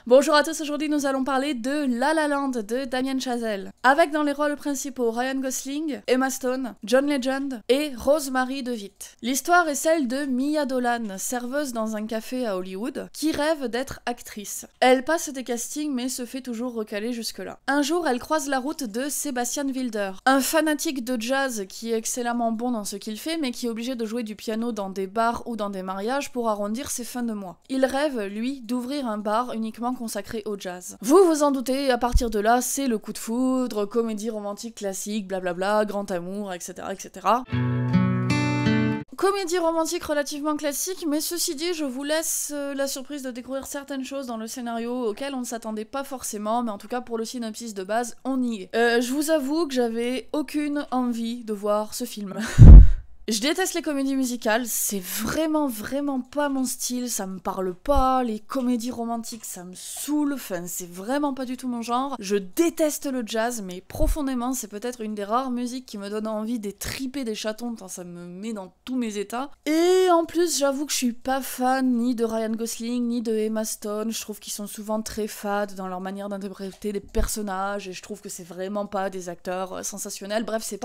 Bonjour à tous, aujourd'hui nous allons parler de La La Land de Damien Chazelle, avec dans les rôles principaux Ryan Gosling, Emma Stone, John Legend et Rosemary DeWitt. L'histoire est celle de Mia Dolan, serveuse dans un café à Hollywood, qui rêve d'être actrice. Elle passe des castings mais se fait toujours recaler jusque-là. Un jour, elle croise la route de Sebastian Wilder, un fanatique de jazz qui est excellemment bon dans ce qu'il fait mais qui est obligé de jouer du piano dans des bars ou dans des mariages pour arrondir ses fins de mois. Il rêve, lui, d'ouvrir un bar uniquement consacré au jazz. Vous vous en doutez, à partir de là, c'est le coup de foudre, comédie romantique classique, blablabla, grand amour, etc. etc. Comédie romantique relativement classique, mais ceci dit, je vous laisse la surprise de découvrir certaines choses dans le scénario auxquelles on ne s'attendait pas forcément, mais en tout cas pour le synopsis de base, on y est. Je vous avoue que j'avais aucune envie de voir ce film. Je déteste les comédies musicales, c'est vraiment pas mon style, ça me parle pas, les comédies romantiques ça me saoule, enfin c'est vraiment pas du tout mon genre. Je déteste le jazz, mais profondément c'est peut-être une des rares musiques qui me donne envie d'étriper des chatons tant ça me met dans tous mes états. Et en plus j'avoue que je suis pas fan ni de Ryan Gosling ni de Emma Stone, je trouve qu'ils sont souvent très fades dans leur manière d'interpréter des personnages et je trouve que c'est vraiment pas des acteurs sensationnels. Bref, c'est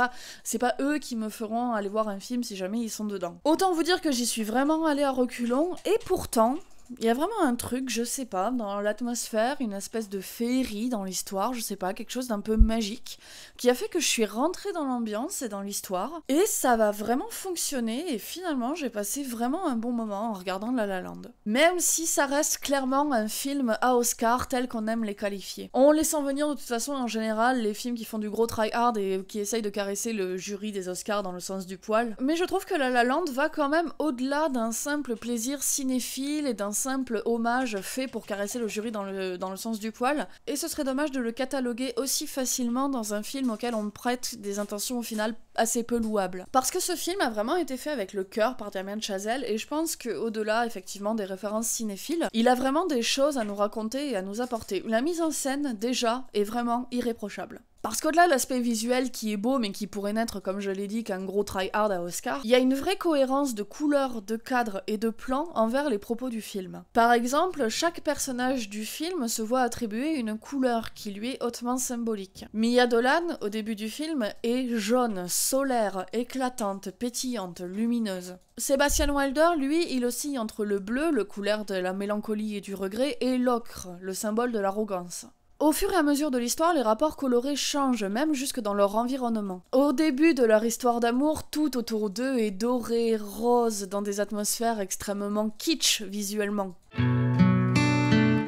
pas eux qui me feront aller voir un film si jamais ils sont dedans. Autant vous dire que j'y suis vraiment allée à reculons, et pourtant, il y a vraiment un truc, je sais pas, dans l'atmosphère, une espèce de féerie dans l'histoire, je sais pas, quelque chose d'un peu magique, qui a fait que je suis rentrée dans l'ambiance et dans l'histoire, et ça va vraiment fonctionner, et finalement j'ai passé vraiment un bon moment en regardant La La Land. Même si ça reste clairement un film à Oscar tel qu'on aime les qualifier. On les sent venir de toute façon en général, les films qui font du gros try-hard et qui essayent de caresser le jury des Oscars dans le sens du poil. Mais je trouve que La La Land va quand même au-delà d'un simple plaisir cinéphile et d'un simple hommage fait pour caresser le jury dans le sens du poil, et ce serait dommage de le cataloguer aussi facilement dans un film auquel on prête des intentions au final assez peu louables. Parce que ce film a vraiment été fait avec le cœur par Damien Chazelle, et je pense qu'au-delà effectivement des références cinéphiles, il a vraiment des choses à nous raconter et à nous apporter. La mise en scène, déjà, est vraiment irréprochable. Parce qu'au-delà de l'aspect visuel qui est beau mais qui pourrait n'être, comme je l'ai dit, qu'un gros try-hard à Oscar, il y a une vraie cohérence de couleurs, de cadres et de plans envers les propos du film. Par exemple, chaque personnage du film se voit attribuer une couleur qui lui est hautement symbolique. Mia Dolan, au début du film, est jaune, solaire, éclatante, pétillante, lumineuse. Sebastian Wilder, lui, il oscille entre le bleu, le couleur de la mélancolie et du regret, et l'ocre, le symbole de l'arrogance. Au fur et à mesure de l'histoire, les rapports colorés changent, même jusque dans leur environnement. Au début de leur histoire d'amour, tout autour d'eux est doré, rose, dans des atmosphères extrêmement kitsch visuellement.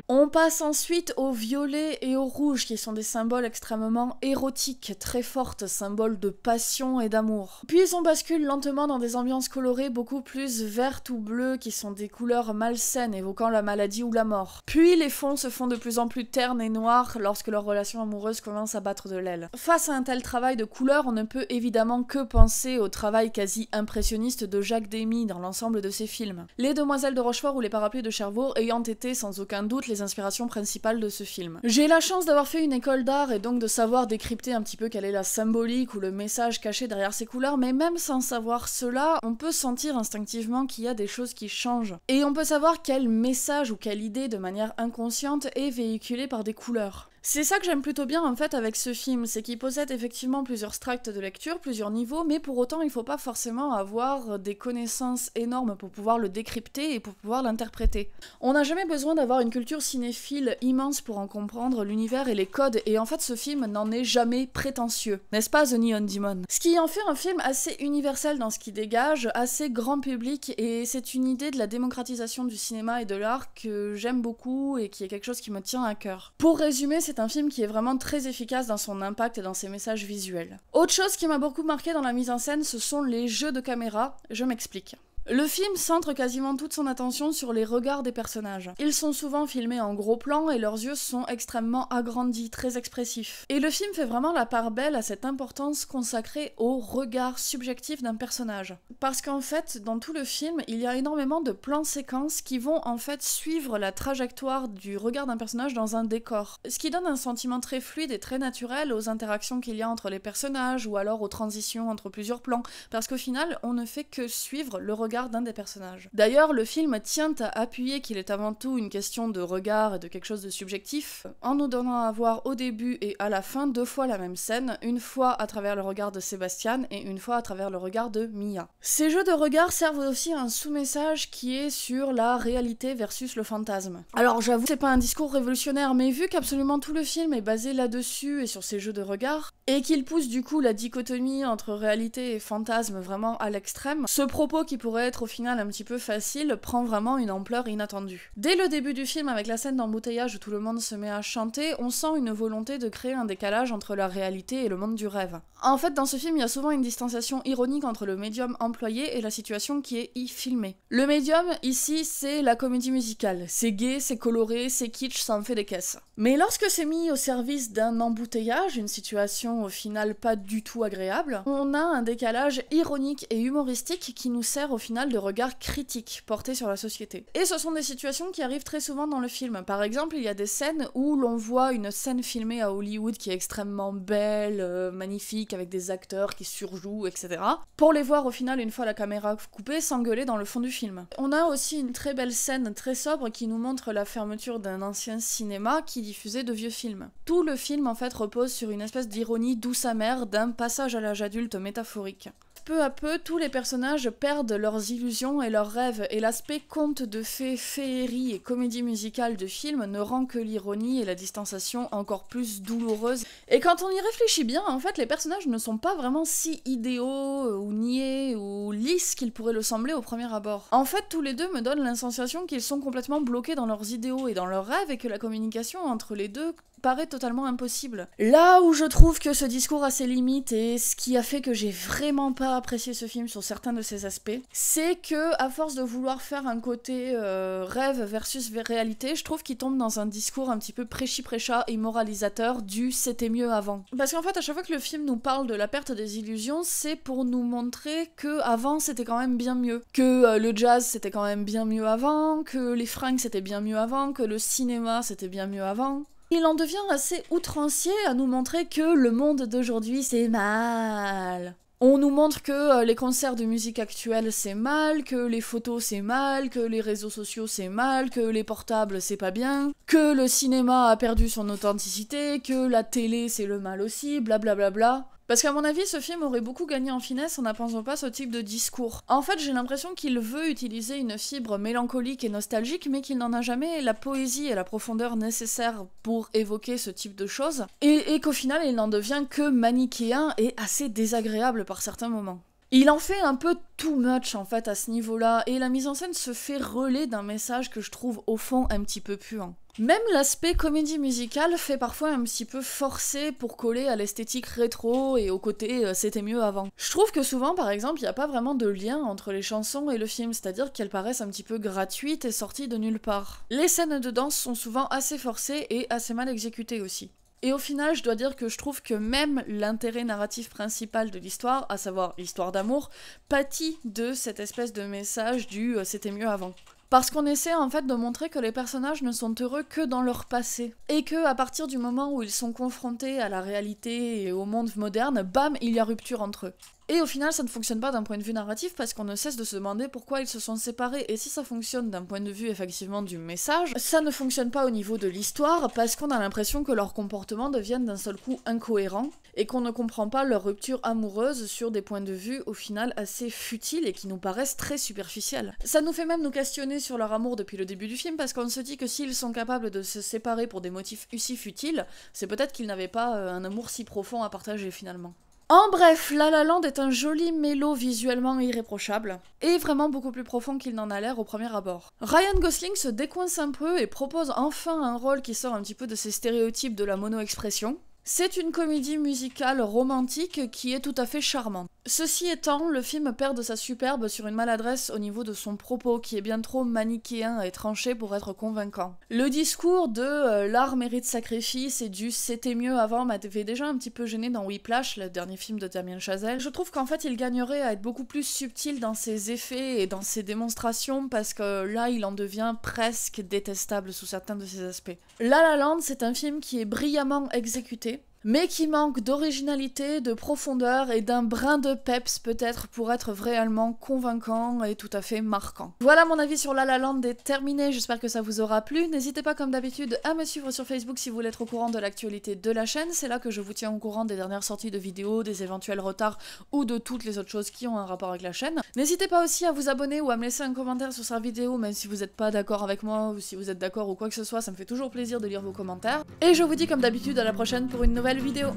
On passe ensuite au violet et au rouge, qui sont des symboles extrêmement érotiques, très fortes, symboles de passion et d'amour. Puis on bascule lentement dans des ambiances colorées beaucoup plus vertes ou bleues, qui sont des couleurs malsaines, évoquant la maladie ou la mort. Puis les fonds se font de plus en plus ternes et noirs lorsque leur relation amoureuse commence à battre de l'aile. Face à un tel travail de couleurs, on ne peut évidemment que penser au travail quasi impressionniste de Jacques Demy dans l'ensemble de ses films. Les Demoiselles de Rochefort ou Les Parapluies de Cherbourg ayant été sans aucun doute les inspiration principale de ce film. J'ai la chance d'avoir fait une école d'art et donc de savoir décrypter un petit peu quelle est la symbolique ou le message caché derrière ces couleurs, mais même sans savoir cela, on peut sentir instinctivement qu'il y a des choses qui changent. Et on peut savoir quel message ou quelle idée de manière inconsciente est véhiculée par des couleurs. C'est ça que j'aime plutôt bien en fait avec ce film, c'est qu'il possède effectivement plusieurs tracts de lecture, plusieurs niveaux, mais pour autant il faut pas forcément avoir des connaissances énormes pour pouvoir le décrypter et pour pouvoir l'interpréter. On n'a jamais besoin d'avoir une culture cinéphile immense pour en comprendre l'univers et les codes, et en fait ce film n'en est jamais prétentieux, n'est-ce pas The Neon Demon? Ce qui en fait un film assez universel dans ce qu'il dégage, assez grand public, et c'est une idée de la démocratisation du cinéma et de l'art que j'aime beaucoup et qui est quelque chose qui me tient à cœur. Pour résumer, c'est un film qui est vraiment très efficace dans son impact et dans ses messages visuels. Autre chose qui m'a beaucoup marqué dans la mise en scène, ce sont les jeux de caméra, je m'explique. Le film centre quasiment toute son attention sur les regards des personnages. Ils sont souvent filmés en gros plan et leurs yeux sont extrêmement agrandis, très expressifs. Et le film fait vraiment la part belle à cette importance consacrée au regard subjectif d'un personnage. Parce qu'en fait, dans tout le film, il y a énormément de plans-séquences qui vont en fait suivre la trajectoire du regard d'un personnage dans un décor. Ce qui donne un sentiment très fluide et très naturel aux interactions qu'il y a entre les personnages ou alors aux transitions entre plusieurs plans. Parce qu'au final, on ne fait que suivre le regard regard d'un des personnages. D'ailleurs, le film tient à appuyer qu'il est avant tout une question de regard et de quelque chose de subjectif, en nous donnant à voir au début et à la fin 2 fois la même scène, une fois à travers le regard de Sébastien et une fois à travers le regard de Mia. Ces jeux de regard servent aussi à un sous-message qui est sur la réalité versus le fantasme. Alors j'avoue, c'est pas un discours révolutionnaire, mais vu qu'absolument tout le film est basé là-dessus et sur ces jeux de regard, et qu'il pousse du coup la dichotomie entre réalité et fantasme vraiment à l'extrême, ce propos qui pourrait être au final un petit peu facile prend vraiment une ampleur inattendue. Dès le début du film, avec la scène d'embouteillage où tout le monde se met à chanter, on sent une volonté de créer un décalage entre la réalité et le monde du rêve. En fait, dans ce film, il y a souvent une distanciation ironique entre le médium employé et la situation qui est y filmée. Le médium, ici, c'est la comédie musicale. C'est gai, c'est coloré, c'est kitsch, ça en fait des caisses. Mais lorsque c'est mis au service d'un embouteillage, une situation au final pas du tout agréable, on a un décalage ironique et humoristique qui nous sert au final de regard critique porté sur la société. Et ce sont des situations qui arrivent très souvent dans le film. Par exemple, il y a des scènes où l'on voit une scène filmée à Hollywood qui est extrêmement belle, magnifique, avec des acteurs qui surjouent, etc. Pour les voir au final, une fois la caméra coupée, s'engueuler dans le fond du film. On a aussi une très belle scène très sobre qui nous montre la fermeture d'un ancien cinéma qui diffusait de vieux films. Tout le film en fait repose sur une espèce d'ironie douce amère d'un passage à l'âge adulte métaphorique. Peu à peu, tous les personnages perdent leurs illusions et leurs rêves, et l'aspect conte de fées, féerie et comédie musicale du film ne rend que l'ironie et la distanciation encore plus douloureuses. Et quand on y réfléchit bien, en fait, les personnages ne sont pas vraiment si idéaux, ou niais, ou lisses qu'ils pourraient le sembler au premier abord. En fait, tous les deux me donnent l'insensation qu'ils sont complètement bloqués dans leurs idéaux et dans leurs rêves, et que la communication entre les deux paraît totalement impossible. Là où je trouve que ce discours a ses limites et ce qui a fait que j'ai vraiment pas apprécié ce film sur certains de ses aspects, c'est que à force de vouloir faire un côté rêve versus réalité, je trouve qu'il tombe dans un discours un petit peu prêchi-prêcha et moralisateur du c'était mieux avant. Parce qu'en fait, à chaque fois que le film nous parle de la perte des illusions, c'est pour nous montrer que avant c'était quand même bien mieux, que le jazz c'était quand même bien mieux avant, que les fringues c'était bien mieux avant, que le cinéma c'était bien mieux avant. Il en devient assez outrancier à nous montrer que le monde d'aujourd'hui c'est mal. On nous montre que les concerts de musique actuelle c'est mal, que les photos c'est mal, que les réseaux sociaux c'est mal, que les portables c'est pas bien, que le cinéma a perdu son authenticité, que la télé c'est le mal aussi, blablabla. Bla bla bla. Parce qu'à mon avis, ce film aurait beaucoup gagné en finesse en n'apposant pas ce type de discours. En fait, j'ai l'impression qu'il veut utiliser une fibre mélancolique et nostalgique, mais qu'il n'en a jamais la poésie et la profondeur nécessaires pour évoquer ce type de choses, et qu'au final, il n'en devient que manichéen et assez désagréable par certains moments. Il en fait un peu too much en fait à ce niveau-là, et la mise en scène se fait relais d'un message que je trouve au fond un petit peu puant. Même l'aspect comédie musicale fait parfois un petit peu forcé pour coller à l'esthétique rétro et au côté c'était mieux avant. Je trouve que souvent par exemple il n'y a pas vraiment de lien entre les chansons et le film, c'est-à-dire qu'elles paraissent un petit peu gratuites et sorties de nulle part. Les scènes de danse sont souvent assez forcées et assez mal exécutées aussi. Et au final, je dois dire que je trouve que même l'intérêt narratif principal de l'histoire, à savoir l'histoire d'amour, pâtit de cette espèce de message du c'était mieux avant. Parce qu'on essaie en fait de montrer que les personnages ne sont heureux que dans leur passé. Et que à partir du moment où ils sont confrontés à la réalité et au monde moderne, bam, il y a rupture entre eux. Et au final, ça ne fonctionne pas d'un point de vue narratif parce qu'on ne cesse de se demander pourquoi ils se sont séparés. Et si ça fonctionne d'un point de vue effectivement du message, ça ne fonctionne pas au niveau de l'histoire parce qu'on a l'impression que leurs comportements deviennent d'un seul coup incohérents et qu'on ne comprend pas leur rupture amoureuse sur des points de vue au final assez futiles et qui nous paraissent très superficiels. Ça nous fait même nous questionner sur leur amour depuis le début du film parce qu'on se dit que s'ils sont capables de se séparer pour des motifs aussi futiles, c'est peut-être qu'ils n'avaient pas un amour si profond à partager finalement. En bref, La La Land est un joli mélo visuellement irréprochable, et vraiment beaucoup plus profond qu'il n'en a l'air au premier abord. Ryan Gosling se décoince un peu et propose enfin un rôle qui sort un petit peu de ces stéréotypes de la mono-expression. C'est une comédie musicale romantique qui est tout à fait charmante. Ceci étant, le film perd de sa superbe sur une maladresse au niveau de son propos qui est bien trop manichéen et tranché pour être convaincant. Le discours de l'art mérite sacrifice et du c'était mieux avant m'avait déjà un petit peu gêné dans Whiplash, le dernier film de Damien Chazelle. Je trouve qu'en fait il gagnerait à être beaucoup plus subtil dans ses effets et dans ses démonstrations parce que là il en devient presque détestable sous certains de ses aspects. La La Land, c'est un film qui est brillamment exécuté, mais qui manque d'originalité, de profondeur et d'un brin de peps peut-être pour être réellement convaincant et tout à fait marquant. Voilà, mon avis sur La La Land est terminé, j'espère que ça vous aura plu. N'hésitez pas comme d'habitude à me suivre sur Facebook si vous voulez être au courant de l'actualité de la chaîne, c'est là que je vous tiens au courant des dernières sorties de vidéos, des éventuels retards ou de toutes les autres choses qui ont un rapport avec la chaîne. N'hésitez pas aussi à vous abonner ou à me laisser un commentaire sur cette vidéo, même si vous n'êtes pas d'accord avec moi ou si vous êtes d'accord ou quoi que ce soit, ça me fait toujours plaisir de lire vos commentaires. Et je vous dis comme d'habitude à la prochaine pour une nouvelle vidéo.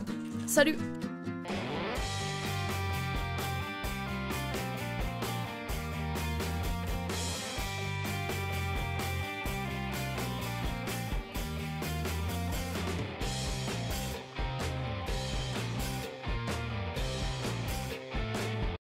Salut!